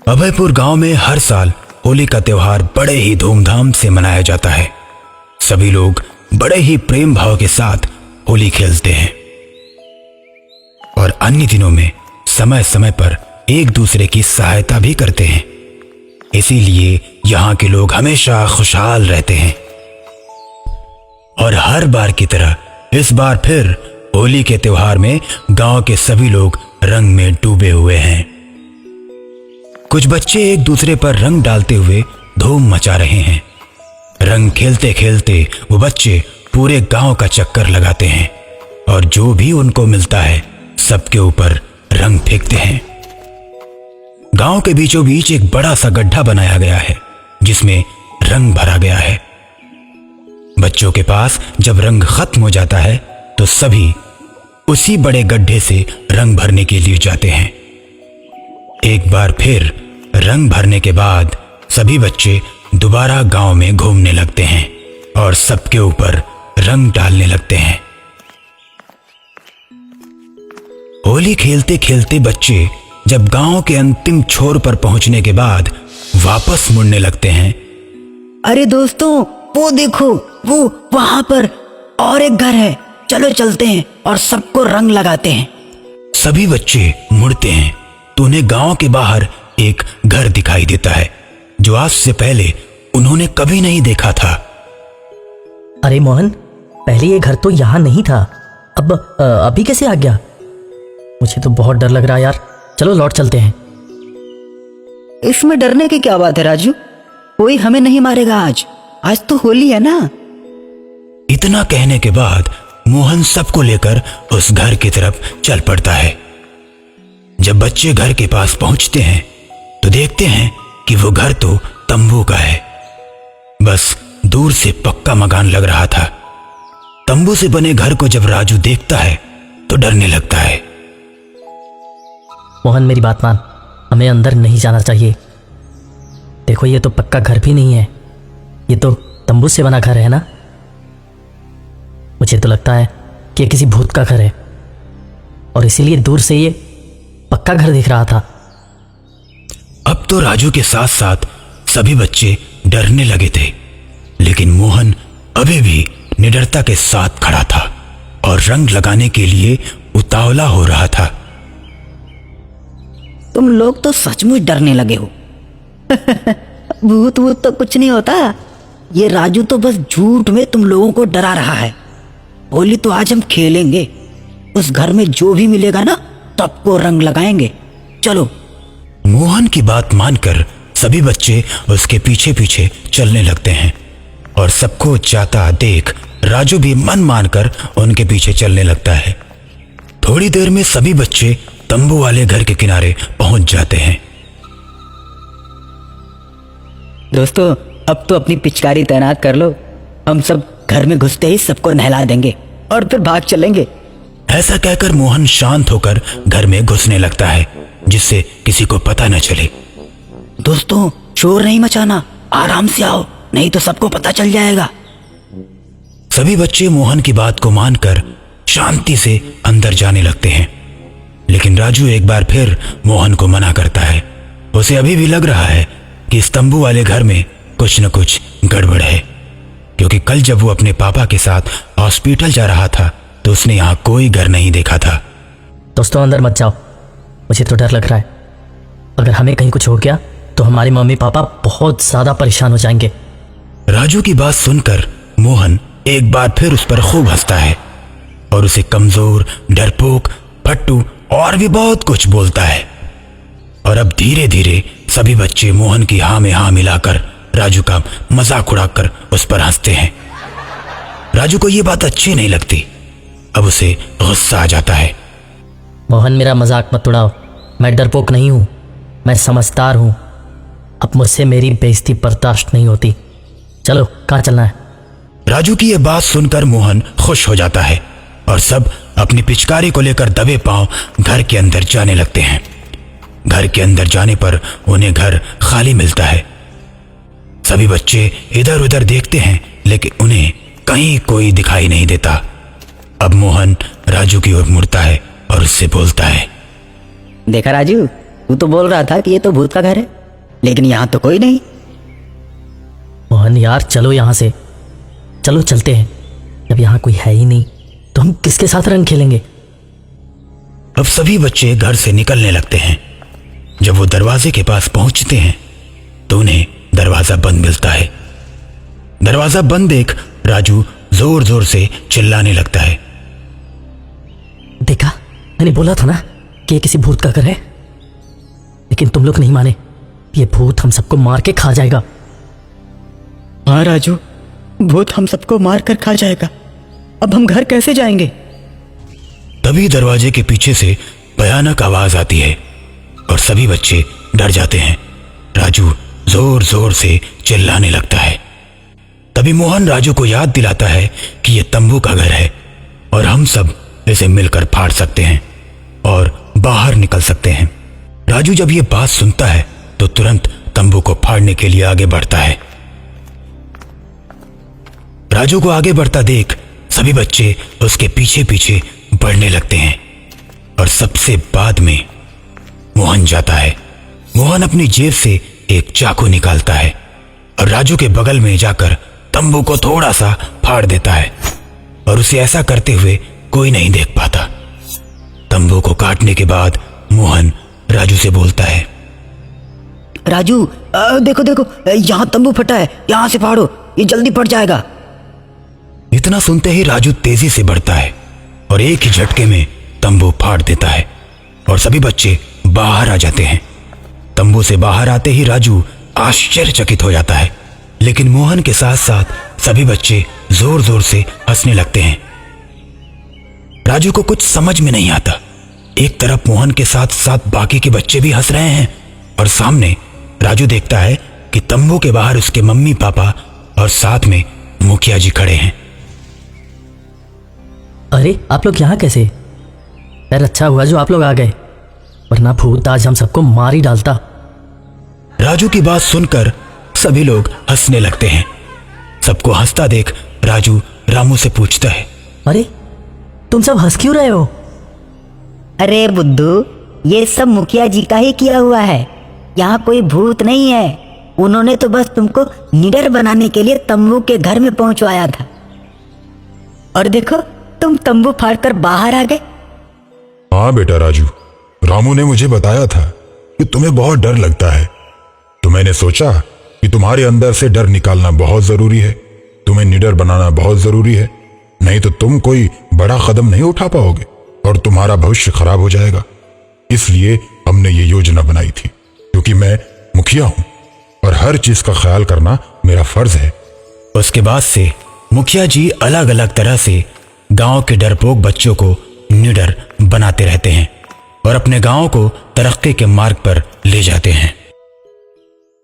अभयपुर गांव में हर साल होली का त्योहार बड़े ही धूमधाम से मनाया जाता है। सभी लोग बड़े ही प्रेम भाव के साथ होली खेलते हैं और अन्य दिनों में समय समय पर एक दूसरे की सहायता भी करते हैं। इसीलिए यहाँ के लोग हमेशा खुशहाल रहते हैं। और हर बार की तरह इस बार फिर होली के त्योहार में गांव के सभी लोग रंग में डूबे हुए हैं। कुछ बच्चे एक दूसरे पर रंग डालते हुए धूम मचा रहे हैं। रंग खेलते खेलते वो बच्चे पूरे गांव का चक्कर लगाते हैं और जो भी उनको मिलता है सबके ऊपर रंग फेंकते हैं। गांव के बीचों बीच एक बड़ा सा गड्ढा बनाया गया है जिसमें रंग भरा गया है। बच्चों के पास जब रंग खत्म हो जाता है तो सभी उसी बड़े गड्ढे से रंग भरने के लिए जाते हैं। एक बार फिर रंग भरने के बाद सभी बच्चे दोबारा गांव में घूमने लगते हैं और सबके ऊपर रंग डालने लगते हैं। होली खेलते खेलते बच्चे जब गांव के अंतिम छोर पर पहुंचने के बाद वापस मुड़ने लगते हैं। अरे दोस्तों, वो देखो, वो वहां पर और एक घर है, चलो चलते हैं और सबको रंग लगाते हैं। सभी बच्चे मुड़ते हैं तो उन्हें गांव के बाहर एक घर दिखाई देता है जो आज से पहले उन्होंने कभी नहीं देखा था। अरे मोहन, पहले ये घर तो यहाँ नहीं था, अब अभी कैसे आ गया? मुझे तो बहुत डर लग रहा है यार। चलो लौट चलते हैं। इसमें डरने की क्या बात है राजू, कोई हमें नहीं मारेगा आज तो होली है ना। इतना कहने के बाद मोहन सबको लेकर उस घर की तरफ चल पड़ता है। जब बच्चे घर के पास पहुंचते हैं तो देखते हैं कि वो घर तो तंबू का है। बस दूर से पक्का मकान लग रहा था। तंबू से बने घर को जब राजू देखता है तो डरने लगता है। मोहन मेरी बात मान, हमें अंदर नहीं जाना चाहिए। देखो ये तो पक्का घर भी नहीं है, ये तो तंबू से बना घर है ना। मुझे तो लगता है कि ये किसी भूत का घर है और इसीलिए दूर से ये पक्का घर दिख रहा था। अब तो राजू के साथ साथ सभी बच्चे डरने लगे थे, लेकिन मोहन अभी भी निडरता के साथ खड़ा था और रंग लगाने के लिए उतावला हो रहा था। तुम लोग तो सचमुच डरने लगे हो। भूत तो कुछ नहीं होता, ये राजू तो बस झूठ में तुम लोगों को डरा रहा है। होली तो आज हम खेलेंगे, उस घर में जो भी मिलेगा ना सबको रंग लगाएंगे। चलो। मोहन की बात मानकर सभी बच्चे उसके पीछे पीछे चलने लगते हैं और सबको जाता देख राजू भी मन मानकर उनके पीछे चलने लगता है। थोड़ी देर में सभी बच्चे तंबू वाले घर के किनारे पहुंच जाते हैं। दोस्तों, अब तो अपनी पिचकारी तैनात कर लो, हम सब घर में घुसते ही सबको नहला देंगे और फिर भाग चलेंगे। ऐसा कहकर मोहन शांत होकर घर में घुसने लगता है जिससे किसी को पता न चले। दोस्तों, शोर नहीं मचाना, आराम से आओ, नहीं तो सबको पता चल जाएगा। सभी बच्चे मोहन की बात को मानकर शांति से अंदर जाने लगते हैं, लेकिन राजू एक बार फिर मोहन को मना करता है। उसे अभी भी लग रहा है कि इस तंबू वाले घर में कुछ न कुछ गड़बड़ है, क्योंकि कल जब वो अपने पापा के साथ हॉस्पिटल जा रहा था तो उसने यहाँ कोई घर नहीं देखा था। दोस्तों अंदर मत जाओ, मुझे तो डर लग रहा है। अगर हमें कहीं कुछ हो गया तो हमारे मम्मी पापा बहुत ज्यादा परेशान हो जाएंगे। राजू की बात सुनकर मोहन एक बार फिर उस पर खूब हंसता है और उसे कमजोर, डरपोक, फट्टू और भी बहुत कुछ बोलता है। और अब धीरे धीरे सभी बच्चे मोहन की हाँ में हाँ मिलाकर राजू का मजाक उड़ाकर उस पर हंसते हैं। राजू को यह बात अच्छी नहीं लगती, अब उसे गुस्सा आ जाता है। मोहन मेरा मजाक मत उड़ाओ, मैं डरपोक नहीं हूं, मैं समझदार हूं। अब मुझसे मेरी बेइज्जती बर्दाश्त नहीं होती। चलो कहाँ चलना है? राजू की यह बात सुनकर मोहन खुश हो जाता है और सब अपनी पिचकारी को लेकर दबे पांव घर के अंदर जाने लगते हैं। घर के अंदर जाने पर उन्हें घर खाली मिलता है। सभी बच्चे इधर उधर देखते हैं लेकिन उन्हें कहीं कोई दिखाई नहीं देता। अब मोहन राजू की ओर मुड़ता है और उससे बोलता है, देखा राजू, तू तो बोल रहा था कि ये तो भूत का घर है, लेकिन यहाँ तो कोई नहीं। मोहन यार चलो यहाँ से, चलो चलते हैं। जब यहाँ कोई है ही नहीं तो हम किसके साथ रंग खेलेंगे। अब सभी बच्चे घर से निकलने लगते हैं। जब वो दरवाजे के पास पहुंचते हैं तो उन्हें दरवाजा बंद मिलता है। दरवाजा बंद देख राजू जोर जोर से चिल्लाने लगता है। देखा, मैंने बोला था ना कि ये किसी भूत का घर है, लेकिन तुम लोग नहीं माने। ये भूत हम सबको मार के खा जाएगा। हाँ राजू, भूत हम सबको मार कर खा जाएगा। अब हम घर कैसे जाएंगे? तभी दरवाजे के पीछे से भयानक आवाज आती है और सभी बच्चे डर जाते हैं। राजू जोर जोर से चिल्लाने लगता है। तभी मोहन राजू को याद दिलाता है कि यह तंबू का घर है और हम सब इसे मिलकर फाड़ सकते हैं और बाहर निकल सकते हैं। राजू जब यह बात सुनता है तो तुरंत तंबू को फाड़ने के लिए आगे बढ़ता है। राजू को आगे बढ़ता देख सभी बच्चे उसके पीछे पीछे बढ़ने लगते हैं और सबसे बाद में मोहन जाता है। मोहन अपनी जेब से एक चाकू निकालता है और राजू के बगल में जाकर तंबू को थोड़ा सा फाड़ देता है और उसे ऐसा करते हुए कोई नहीं देख पाता। तंबू को काटने के बाद मोहन राजू से बोलता है, राजू देखो देखो, यहाँ तंबू फटा है, यहाँ से फाड़ो, ये जल्दी फट जाएगा। इतना सुनते ही राजू तेजी से बढ़ता है और एक ही झटके में तंबू फाड़ देता है और सभी बच्चे बाहर आ जाते हैं। तंबू से बाहर आते ही राजू आश्चर्यचकित हो जाता है, लेकिन मोहन के साथ साथ सभी बच्चे जोर जोर से हंसने लगते हैं। राजू को कुछ समझ में नहीं आता। एक तरफ मोहन के साथ साथ बाकी के बच्चे भी हंस रहे हैं और सामने राजू देखता है कि तंबू के बाहर उसके मम्मी पापा और साथ में मुखिया जी खड़े हैं। अरे आप लोग यहाँ कैसे? यार अच्छा हुआ जो आप लोग आ गए, वरना भूत आज हम सबको मार ही डालता। राजू की बात सुनकर सभी लोग हंसने लगते हैं। सबको हंसता देख राजू रामू से पूछता है, अरे तुम सब हंस क्यों रहे हो? अरे बुद्धू, ये सब मुखिया जी का ही किया हुआ है। यहाँ कोई भूत नहीं है। उन्होंने तो बस तुमको निडर बनाने के लिए तंबू के घर में पहुंचवाया था। और देखो, तुम तंबू फाड़कर बाहर आ गए। हाँ बेटा राजू, रामू ने मुझे बताया था कि तुम्हें बहुत डर लगता है, तो मैंने सोचा कि तुम्हारे अंदर से डर निकालना बहुत जरूरी है, तुम्हें निडर बनाना बहुत जरूरी है, नहीं तो तुम कोई बड़ा कदम नहीं उठा पाओगे और तुम्हारा भविष्य खराब हो जाएगा। इसलिए हमने ये योजना बनाई थी, क्योंकि मैं मुखिया हूं और हर चीज का ख्याल करना मेरा फर्ज है। उसके बाद से मुखिया जी अलग अलग तरह से गांव के डरपोक बच्चों को निडर बनाते रहते हैं और अपने गांव को तरक्की के मार्ग पर ले जाते हैं।